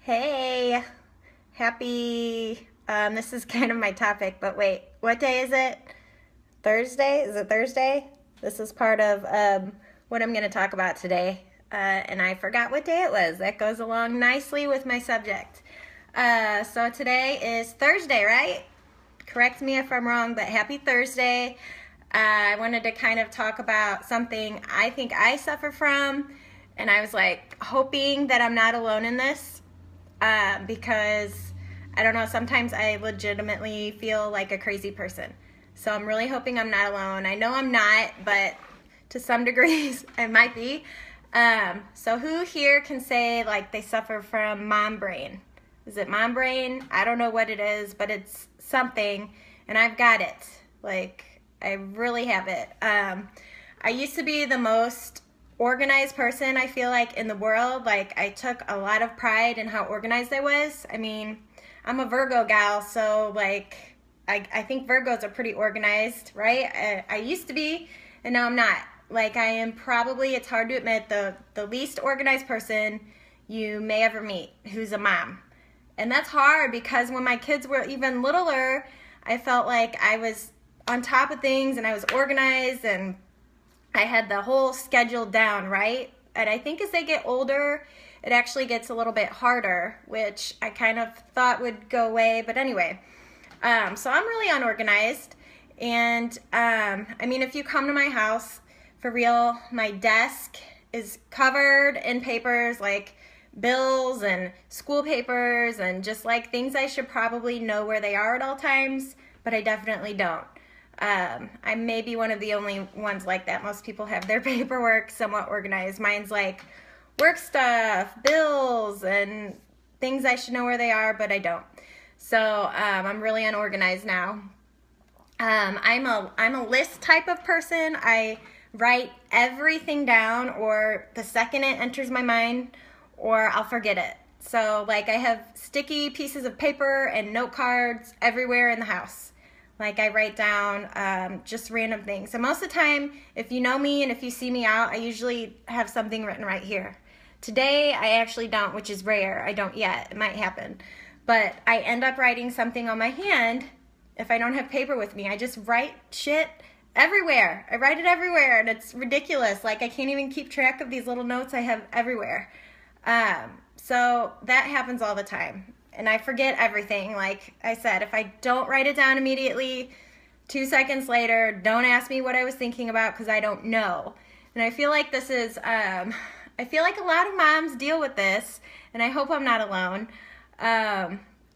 Hey, happy, this is kind of my topic, but wait, what day is it? Thursday? Is it Thursday? This is part of what I'm going to talk about today, and I forgot what day it was. That goes along nicely with my subject. So today is Thursday, right? Correct me if I'm wrong, but happy Thursday. I wanted to kind of talk about something I think I suffer from, and I was like hoping that I'm not alone in this. Because I don't know, sometimes I legitimately feel like a crazy person. So I'm really hoping I'm not alone. I know I'm not, but to some degrees I might be. So who here can say like they suffer from mom brain? Is it mom brain? I don't know what it is, but it's something, and I've got it. Like, I really have it. I used to be the most organized person, I feel like, in the world. Like, I took a lot of pride in how organized I was. I mean, I'm a Virgo gal, so like I think Virgos are pretty organized, right? I used to be, and now I'm not. Like, I am probably, it's hard to admit, the least organized person you may ever meet who's a mom. And that's hard because when my kids were even littler, I felt like I was on top of things and I was organized and I had the whole schedule down, right? And I think as they get older, it actually gets a little bit harder, which I kind of thought would go away. But anyway, so I'm really unorganized. And I mean, if you come to my house, for real, my desk is covered in papers, like bills and school papers and just like things I should probably know where they are at all times, but I definitely don't. I may be one of the only ones like that. Most people have their paperwork somewhat organized. Mine's like work stuff, bills, and things I should know where they are, but I don't. So I'm really unorganized now. I'm a list type of person. I write everything down, or the second it enters my mind, or I'll forget it. So like I have sticky pieces of paper and note cards everywhere in the house. Like I write down just random things. And most of the time, if you know me and if you see me out, I usually have something written right here. Today, I actually don't, which is rare. I don't yet. It might happen. But I end up writing something on my hand if I don't have paper with me. I just write shit everywhere. I write it everywhere, and it's ridiculous. Like I can't even keep track of these little notes I have everywhere. So that happens all the time. And I forget everything. Like I said, if I don't write it down immediately, 2 seconds later, don't ask me what I was thinking about because I don't know. And I feel like this is, I feel like a lot of moms deal with this, and I hope I'm not alone.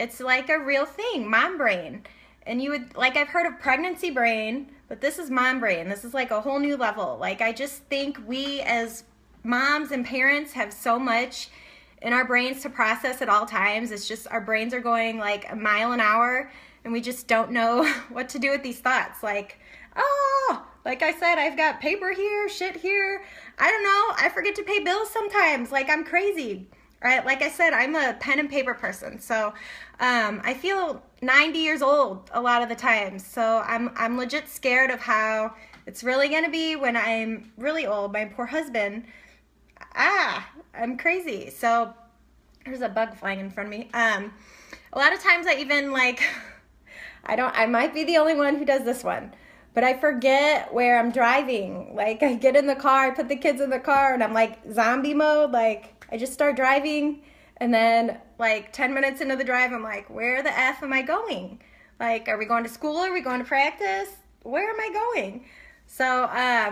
It's like a real thing, mom brain. And you would, like, I've heard of pregnancy brain, but this is mom brain. This is like a whole new level. Like, I just think we as moms and parents have so much in our brains to process at all times. It's just our brains are going like a mile an hour, and we just don't know what to do with these thoughts. Like, oh, like I said, I've got paper here, shit here. I don't know. I forget to pay bills sometimes. Like, I'm crazy. Right? Like I said, I'm a pen and paper person. So I feel 90 years old a lot of the time. So I'm legit scared of how it's really going to be when I'm really old. My poor husband, I'm crazy. So there's a bug flying in front of me. A lot of times I even like, I might be the only one who does this one, but I forget where I'm driving. Like I get in the car, I put the kids in the car, and I'm like zombie mode. Like I just start driving, and then like 10 minutes into the drive, I'm like, where the F am I going? Like, are we going to school? Are we going to practice? Where am I going? So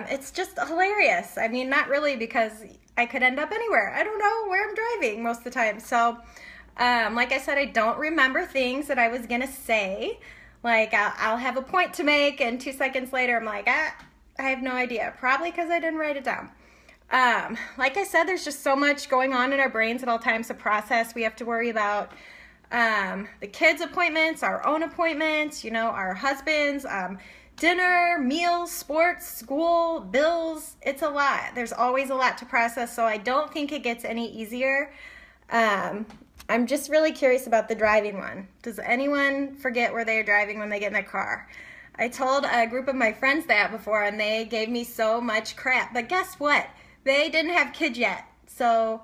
it's just hilarious. I mean, not really, because I could end up anywhere. I don't know where I'm driving most of the time. So like I said, I don't remember things that I was going to say. Like I'll have a point to make, and 2 seconds later, I'm like, I have no idea. Probably because I didn't write it down. Like I said, there's just so much going on in our brains at all times to process. We have to worry about the kids' appointments, our own appointments, you know, our husbands, dinner, meals, sports, school, bills. It's a lot. There's always a lot to process, so I don't think it gets any easier. I'm just really curious about the driving one. Does anyone forget where they're driving when they get in their car? I told a group of my friends that before, and they gave me so much crap. But guess what? They didn't have kids yet. So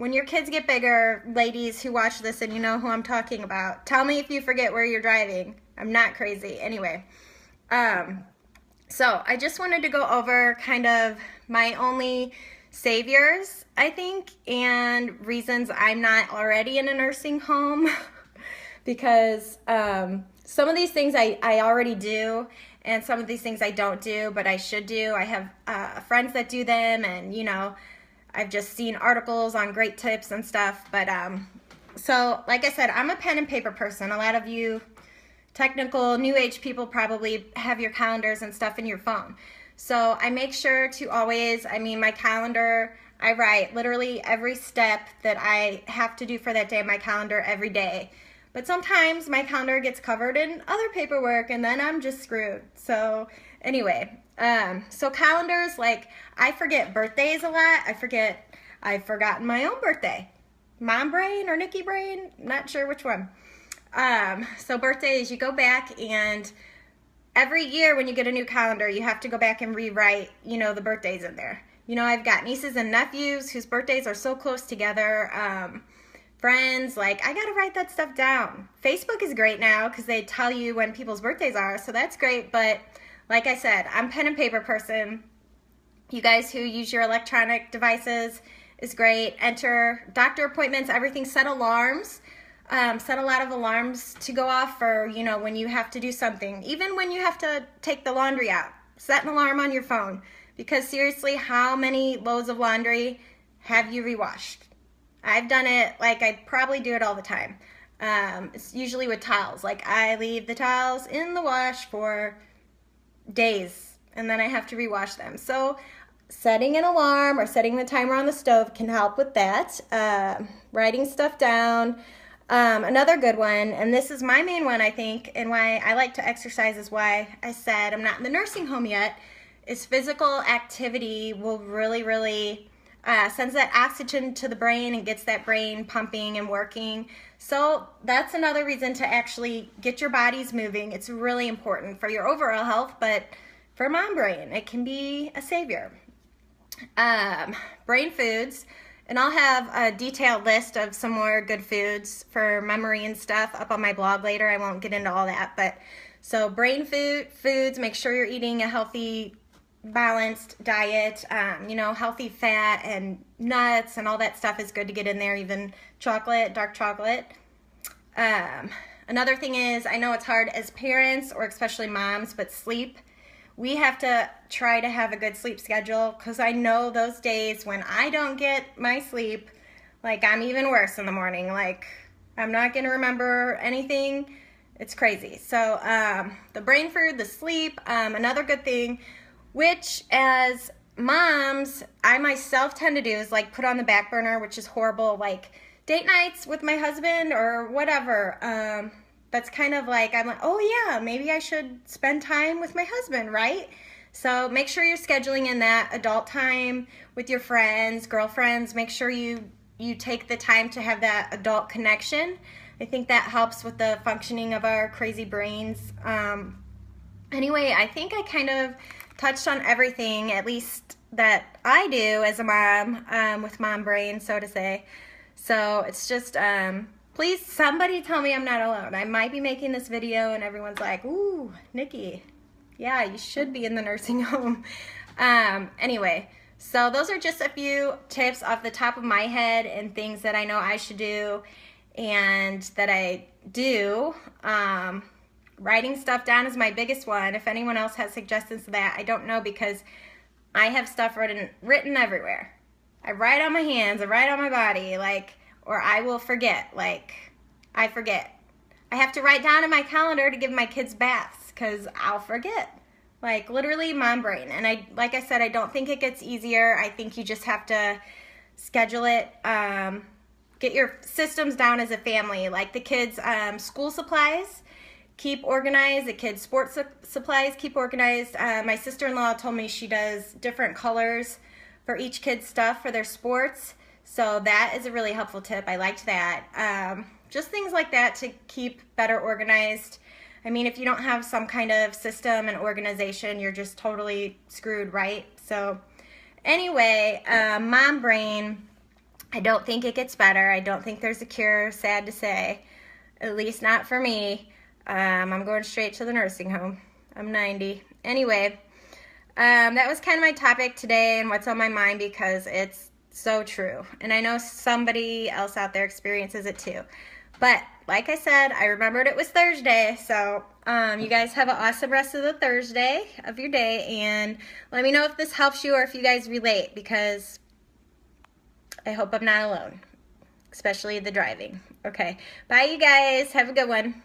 when your kids get bigger, ladies who watch this and you know who I'm talking about, tell me if you forget where you're driving. I'm not crazy. Anyway, so I just wanted to go over kind of my only saviors, I think, and reasons I'm not already in a nursing home because some of these things I already do, and some of these things I don't do, but I should do. I have friends that do them, and you know, I've just seen articles on great tips and stuff. But so like I said, I'm a pen and paper person. A lot of you technical new age people probably have your calendars and stuff in your phone. So I make sure to always, my calendar, I write literally every step that I have to do for that day in my calendar every day. But sometimes my calendar gets covered in other paperwork and then I'm just screwed. So anyway, so calendars, like I forget birthdays a lot. I've forgotten my own birthday. Mom brain or Nikki brain, not sure which one. So birthdays, you go back and every year when you get a new calendar, you have to go back and rewrite, the birthdays in there. I've got nieces and nephews whose birthdays are so close together. Friends, like I gotta write that stuff down. Facebook is great now because they tell you when people's birthdays are, so that's great. But like I said, I'm a pen and paper person. You guys who use your electronic devices is great. Enter doctor appointments, everything, set alarms. Set a lot of alarms to go off for, when you have to do something. Even when you have to take the laundry out, set an alarm on your phone. Because seriously, how many loads of laundry have you rewashed? I've done it, like I probably do it all the time. It's usually with towels. Like I leave the towels in the wash for days and then I have to rewash them. So setting an alarm or setting the timer on the stove can help with that. Writing stuff down. Another good one, and this is my main one, I think, and why I like to exercise is why I said I'm not in the nursing home yet, is physical activity will really sends that oxygen to the brain and gets that brain pumping and working. So that's another reason to actually get your bodies moving. It's really important for your overall health, but for mom brain, it can be a savior. Brain foods. And I'll have a detailed list of some more good foods for memory and stuff up on my blog later. I won't get into all that. But so brain foods, make sure you're eating a healthy, balanced diet. Healthy fat and nuts and all that stuff is good to get in there, even chocolate, dark chocolate. Another thing is, I know it's hard as parents or especially moms, but sleep. We have to try to have a good sleep schedule because I know those days when I don't get my sleep, like I'm even worse in the morning. Like I'm not going to remember anything. It's crazy. So the brain food, the sleep, another good thing, which as moms, I myself tend to do is like put on the back burner, which is horrible, like date nights with my husband or whatever. That's kind of like, I'm like, oh yeah, maybe I should spend time with my husband, right? So make sure you're scheduling in that adult time with your friends, girlfriends. Make sure you take the time to have that adult connection. I think that helps with the functioning of our crazy brains. Anyway, I think I kind of touched on everything, at least that I do as a mom, with mom brain, so to say. So it's just, please, somebody tell me I'm not alone. I might be making this video and everyone's like, ooh, Nikki, yeah, you should be in the nursing home. Anyway, so those are just a few tips off the top of my head and things that I know I should do and that I do. Writing stuff down is my biggest one. If anyone else has suggestions to that, I don't know because I have stuff written everywhere. I write on my hands, I write on my body, or I will forget, I forget. I have to write down in my calendar to give my kids baths because I'll forget. Literally mom brain. And like I said, I don't think it gets easier. I think you just have to schedule it. Get your systems down as a family. Like the kids' school supplies, keep organized. The kids' sports supplies, keep organized. My sister-in-law told me she does different colors for each kid's stuff for their sports. So that is a really helpful tip. I liked that. Just things like that to keep better organized. If you don't have some kind of system and organization, you're just totally screwed, right? So anyway, mom brain, I don't think it gets better. I don't think there's a cure, sad to say. At least not for me. I'm going straight to the nursing home. I'm 90. Anyway, that was kind of my topic today and what's on my mind, because it's so true. And I know somebody else out there experiences it too. But like I said, I remembered it was Thursday. So you guys have an awesome rest of the Thursday of your day. And let me know if this helps you or if you guys relate, because I hope I'm not alone, especially the driving. Okay. Bye, you guys. Have a good one.